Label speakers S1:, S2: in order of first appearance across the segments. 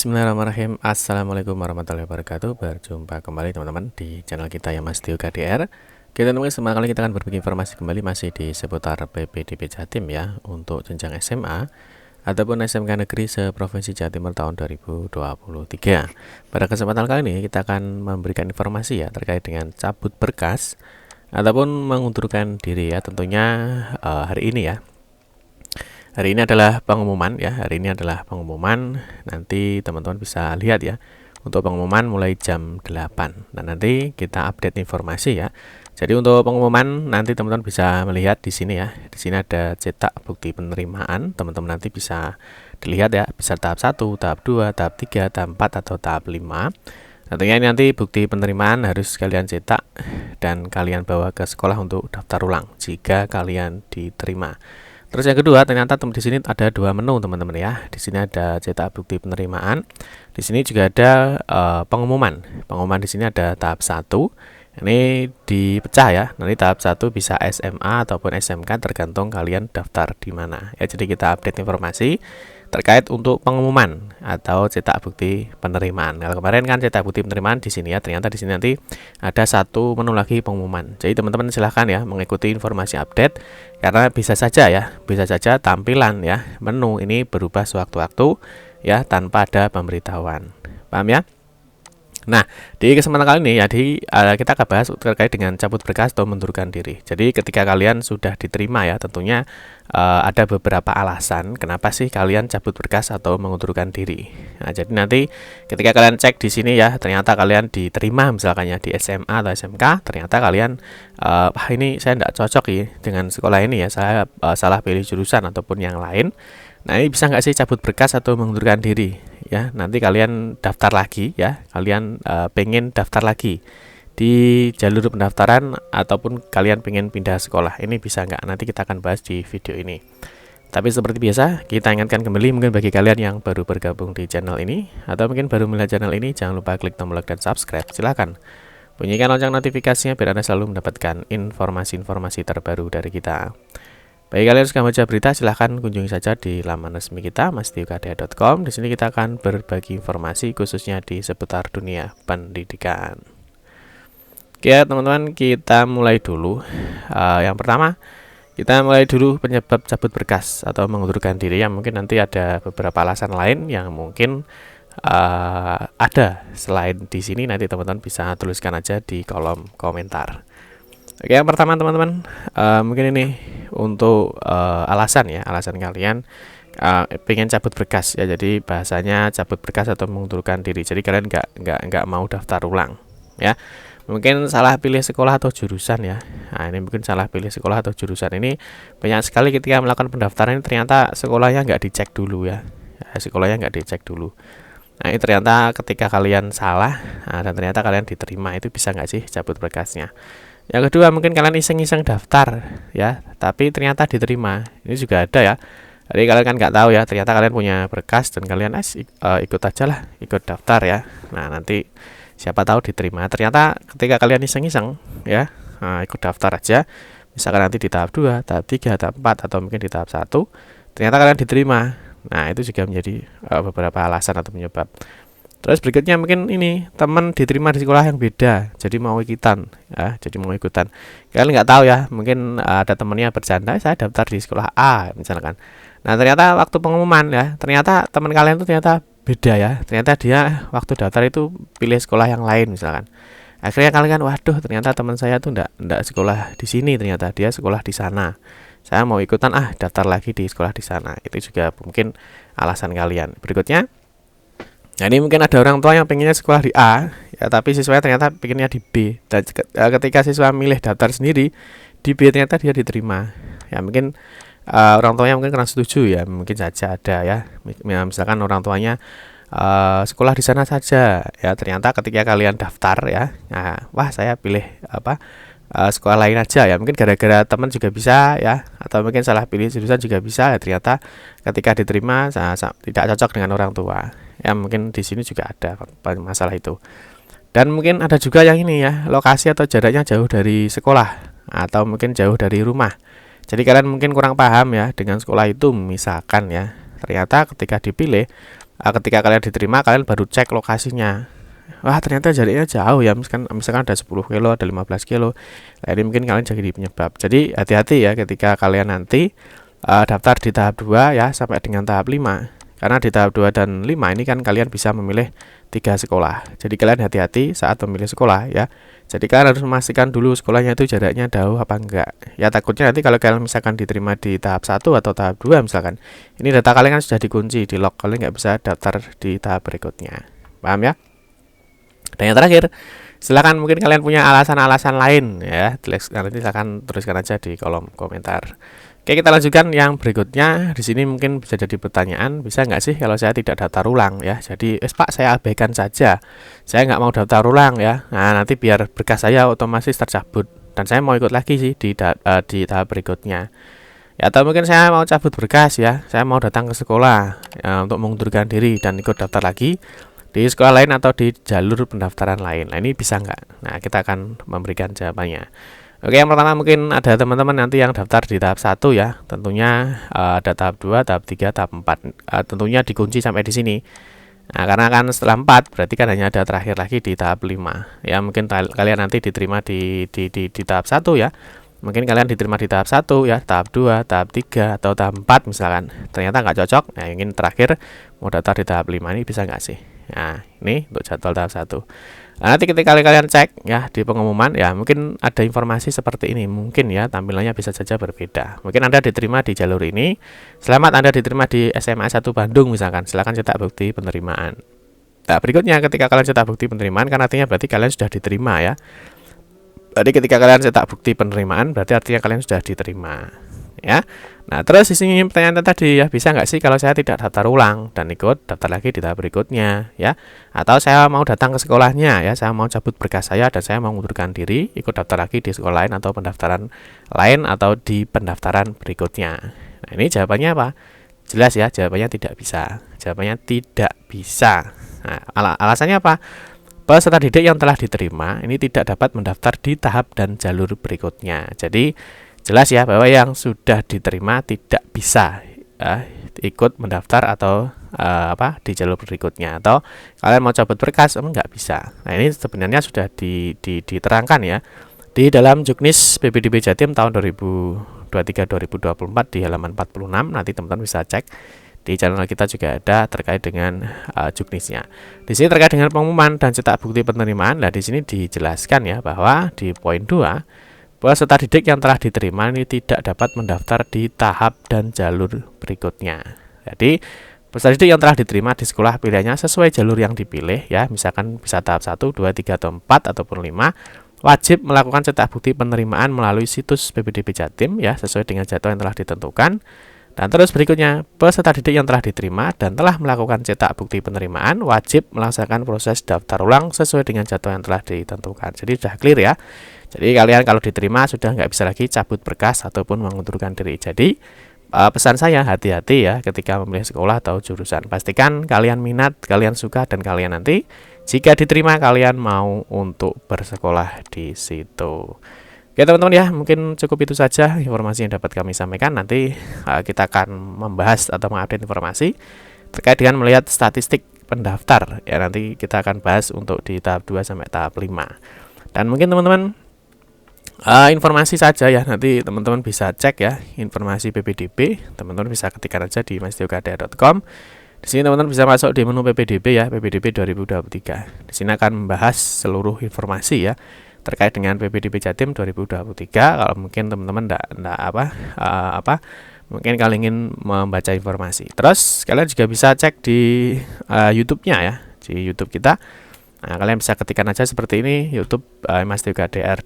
S1: Bismillahirrahmanirrahim. Assalamualaikum warahmatullahi wabarakatuh. Berjumpa kembali teman-teman di channel kita yang Mas Tio KDR. Kita teman semua kali kita akan berbagi informasi kembali masih di seputar PPDB Jatim ya, untuk jenjang SMA ataupun SMK Negeri seprovinsi Jawa Timur tahun 2023. Pada kesempatan kali ini kita akan memberikan informasi ya terkait dengan cabut berkas ataupun mengundurkan diri ya, tentunya hari ini ya. Hari ini adalah pengumuman ya, nanti teman-teman bisa lihat ya. Untuk pengumuman mulai jam 8. Nah, nanti kita update informasi ya. Jadi untuk pengumuman nanti teman-teman bisa melihat di sini ya. Di sini ada cetak bukti penerimaan. Teman-teman nanti bisa dilihat ya, bisa tahap 1, tahap 2, tahap 3, tahap 4 atau tahap 5. Tentunya ini nanti bukti penerimaan harus kalian cetak dan kalian bawa ke sekolah untuk daftar ulang jika kalian diterima. Terus yang kedua, ternyata di sini ada dua menu teman-teman ya. Di sini ada cetak bukti penerimaan. Di sini juga ada pengumuman. Pengumuman di sini ada tahap 1. Ini dipecah ya. Nanti tahap 1 bisa SMA ataupun SMK tergantung kalian daftar di mana. Ya, jadi kita update informasi terkait untuk pengumuman atau cetak bukti penerimaan. Kalau kemarin kan cetak bukti penerimaan di sini ya, ternyata di sini nanti ada satu menu lagi pengumuman. Jadi teman-teman silahkan ya mengikuti informasi update, karena bisa saja tampilan ya menu ini berubah sewaktu-waktu ya tanpa ada pemberitahuan. Paham ya? Nah, di kesempatan kali ini ya kita akan bahas terkait dengan cabut berkas atau mengundurkan diri. Jadi ketika kalian sudah diterima ya, tentunya ada beberapa alasan kenapa sih kalian cabut berkas atau mengundurkan diri. Nah, jadi nanti ketika kalian cek di sini ya, ternyata kalian diterima misalkan ya di SMA atau SMK, ternyata kalian ini saya tidak cocok ya dengan sekolah ini ya, saya salah pilih jurusan ataupun yang lain. Nah, ini bisa nggak sih cabut berkas atau mengundurkan diri ya? Nanti kalian daftar lagi ya, kalian pengen daftar lagi di jalur pendaftaran ataupun kalian pengen pindah sekolah, ini bisa nggak? Nanti kita akan bahas di video ini. Tapi seperti biasa, kita ingatkan kembali mungkin bagi kalian yang baru bergabung di channel ini atau mungkin baru melihat channel ini, jangan lupa klik tombol like dan subscribe. Silahkan bunyikan lonceng notifikasinya biar Anda selalu mendapatkan informasi-informasi terbaru dari kita. Bagi kalian yang suka baca berita, silahkan kunjungi saja di laman resmi kita mastiukadea.com. Di sini kita akan berbagi informasi khususnya di seputar dunia pendidikan. Oke teman-teman, kita mulai dulu. Yang pertama, kita mulai dulu penyebab cabut berkas atau mengundurkan diri. Yang mungkin nanti ada beberapa alasan lain yang mungkin ada selain di sini. Nanti teman-teman bisa tuliskan aja di kolom komentar. Oke, yang pertama teman-teman, mungkin ini untuk alasan kalian pengen cabut berkas ya. Jadi bahasanya cabut berkas atau mengundurkan diri. Jadi kalian nggak mau daftar ulang ya. Mungkin salah pilih sekolah atau jurusan ya. Nah, ini mungkin salah pilih sekolah atau jurusan. Ini banyak sekali ketika melakukan pendaftaran ini ternyata sekolahnya nggak dicek dulu ya. Sekolahnya nggak dicek dulu. Nah, ini ternyata ketika kalian salah dan ternyata kalian diterima, itu bisa nggak sih cabut berkasnya? Yang kedua, mungkin kalian iseng-iseng daftar ya, tapi ternyata diterima. Ini juga ada ya. Jadi kalian kan nggak tahu ya, ternyata kalian punya berkas dan kalian ikut aja lah, ikut daftar ya. Nah, nanti siapa tahu diterima. Ternyata ketika kalian iseng-iseng ya, ikut daftar aja, misalkan nanti di tahap 2, tahap 3, tahap 4 atau mungkin di tahap 1, ternyata kalian diterima. Nah, itu juga menjadi beberapa alasan atau penyebab. Terus berikutnya mungkin ini teman diterima di sekolah yang beda, jadi mau ikutan ya, Kalian nggak tahu ya, mungkin ada temannya bercanda, saya daftar di sekolah A misalkan. Nah, ternyata waktu pengumuman ya, ternyata teman kalian itu ternyata beda ya, ternyata dia waktu daftar itu pilih sekolah yang lain misalkan. Akhirnya kalian kan, waduh ternyata teman saya tuh enggak sekolah di sini, ternyata dia sekolah di sana. Saya mau ikutan daftar lagi di sekolah di sana. Itu juga mungkin alasan kalian. Berikutnya, nah ini mungkin ada orang tua yang pengennya sekolah di A ya, tapi siswanya ternyata pengennya di B. Dan ketika siswa milih daftar sendiri di B, ternyata dia diterima. Ya mungkin orang tuanya mungkin kurang setuju ya, mungkin saja ada ya. Misalkan orang tuanya sekolah di sana saja ya, ternyata ketika kalian daftar ya, nah, wah saya pilih sekolah lain aja ya, mungkin gara-gara teman juga bisa ya, atau mungkin salah pilih jurusan juga bisa ya, ternyata ketika diterima tidak cocok dengan orang tua ya, mungkin di sini juga ada masalah itu. Dan mungkin ada juga yang ini ya, lokasi atau jaraknya jauh dari sekolah atau mungkin jauh dari rumah. Jadi kalian mungkin kurang paham ya dengan sekolah itu, misalkan ya, ternyata ketika dipilih ketika kalian diterima kalian baru cek lokasinya. Wah ternyata jaraknya jauh ya, misalkan ada 10 kilo, ada 15 kilo. Nah ini mungkin kalian jadi penyebab. Jadi hati-hati ya ketika kalian nanti daftar di tahap 2 ya sampai dengan tahap 5. Karena di tahap 2 dan 5 ini kan kalian bisa memilih 3 sekolah. Jadi kalian hati-hati saat memilih sekolah ya. Jadi kalian harus memastikan dulu sekolahnya itu jaraknya jauh apa enggak. Ya takutnya nanti kalau kalian misalkan diterima di tahap 1 atau tahap 2 misalkan, ini data kalian kan sudah dikunci, di lock, kalian nggak bisa daftar di tahap berikutnya. Paham ya? Dan yang terakhir, silakan mungkin kalian punya alasan-alasan lain ya. Nanti silakan tuliskan aja di kolom komentar. Oke, kita lanjutkan yang berikutnya. Di sini mungkin bisa jadi pertanyaan, bisa nggak sih kalau saya tidak daftar ulang ya? Jadi, Pak, saya abaikan saja. Saya nggak mau daftar ulang ya. Nah, nanti biar berkas saya otomatis tercabut dan saya mau ikut lagi sih di tahap berikutnya. Ya, atau mungkin saya mau cabut berkas ya. Saya mau datang ke sekolah ya, untuk mengundurkan diri dan ikut daftar lagi di sekolah lain atau di jalur pendaftaran lain. Nah, ini bisa nggak? Nah, kita akan memberikan jawabannya. Oke, yang pertama mungkin ada teman-teman nanti yang daftar di tahap 1 ya. Tentunya ada tahap 2, tahap 3, tahap 4. Tentunya dikunci sampai di sini. Nah, karena kan setelah 4 berarti kan hanya ada terakhir lagi di tahap 5. Ya, mungkin kalian nanti diterima di tahap 1 ya. Mungkin kalian diterima di tahap 1 ya, tahap 2, tahap 3 atau tahap 4 misalkan. Ternyata nggak cocok. Nah, ingin terakhir mau daftar di tahap 5 ini bisa nggak sih? Nah, ini untuk jadwal tahap 1. Nah, nanti ketika kalian cek ya di pengumuman ya mungkin ada informasi seperti ini, mungkin ya tampilannya bisa saja berbeda. Mungkin Anda diterima di jalur ini. Selamat Anda diterima di SMA 1 Bandung misalkan. Silakan cetak bukti penerimaan. Nah, berikutnya ketika kalian cetak bukti penerimaan kan artinya berarti kalian sudah diterima ya. Jadi ketika kalian cetak bukti penerimaan berarti artinya kalian sudah diterima. Ya. Nah, terus di sini pertanyaan tadi ya, bisa nggak sih kalau saya tidak daftar ulang dan ikut daftar lagi di tahap berikutnya ya? Atau saya mau datang ke sekolahnya ya, saya mau cabut berkas saya dan saya mau mengundurkan diri, ikut daftar lagi di sekolah lain atau pendaftaran lain atau di pendaftaran berikutnya. Nah, ini jawabannya apa? Jelas ya, jawabannya tidak bisa. Jawabannya tidak bisa. Nah, alasannya apa? Peserta didik yang telah diterima ini tidak dapat mendaftar di tahap dan jalur berikutnya. Jadi jelas ya bahwa yang sudah diterima tidak bisa ikut mendaftar atau di jalur berikutnya, atau kalian mau cabut berkas nggak bisa. Nah, ini sebenarnya sudah diterangkan ya di dalam Juknis PPDB Jatim tahun 2023-2024 di halaman 46. Nanti teman-teman bisa cek di channel kita juga ada terkait dengan Juknisnya. Di sini terkait dengan pengumuman dan cetak bukti penerimaan. Nah, di sini dijelaskan ya bahwa di poin 2 peserta didik yang telah diterima ini tidak dapat mendaftar di tahap dan jalur berikutnya. Jadi, peserta didik yang telah diterima di sekolah pilihannya sesuai jalur yang dipilih ya, misalkan bisa tahap 1, 2, 3, atau 4 ataupun 5, wajib melakukan cetak bukti penerimaan melalui situs PPDB Jatim ya, sesuai dengan jadwal yang telah ditentukan. Dan terus berikutnya, peserta didik yang telah diterima dan telah melakukan cetak bukti penerimaan wajib melaksanakan proses daftar ulang sesuai dengan jadwal yang telah ditentukan. Jadi sudah clear ya. Jadi kalian kalau diterima sudah nggak bisa lagi cabut berkas ataupun mengundurkan diri. Jadi pesan saya hati-hati ya ketika memilih sekolah atau jurusan. Pastikan kalian minat, kalian suka, dan kalian nanti jika diterima kalian mau untuk bersekolah di situ. Oke teman-teman ya, mungkin cukup itu saja informasi yang dapat kami sampaikan. Nanti kita akan membahas atau mengupdate informasi terkait dengan melihat statistik pendaftar ya, nanti kita akan bahas untuk di tahap 2 sampai tahap 5. Dan mungkin teman-teman informasi saja ya, nanti teman-teman bisa cek ya informasi PPDB, teman-teman bisa ketikkan aja di masdiokadea.com. Di sini teman-teman bisa masuk di menu PPDB ya, PPDB 2023. Di sini akan membahas seluruh informasi ya terkait dengan PPDB Jatim 2023. Kalau mungkin teman-teman mungkin kalian ingin membaca informasi. Terus kalian juga bisa cek di YouTube-nya ya, di YouTube kita. Nah, kalian bisa ketikkan aja seperti ini, YouTube masdiokadea.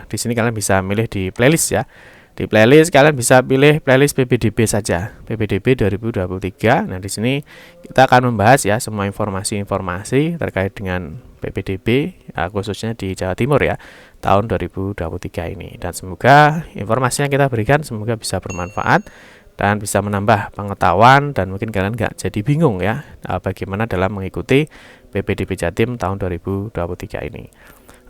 S1: Di sini kalian bisa milih di playlist ya. Di playlist kalian bisa pilih playlist PPDB saja, PPDB 2023. Nah, di sini kita akan membahas ya semua informasi-informasi terkait dengan PPDB khususnya di Jawa Timur ya tahun 2023 ini. Dan semoga informasi yang kita berikan semoga bisa bermanfaat dan bisa menambah pengetahuan, dan mungkin kalian nggak jadi bingung ya bagaimana dalam mengikuti PPDB Jatim tahun 2023 ini.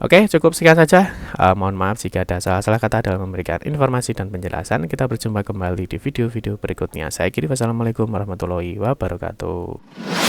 S1: Oke, cukup sekian saja. Mohon maaf jika ada salah-salah kata dalam memberikan informasi dan penjelasan. Kita berjumpa kembali di video-video berikutnya. Saya Kiri, wassalamualaikum warahmatullahi wabarakatuh.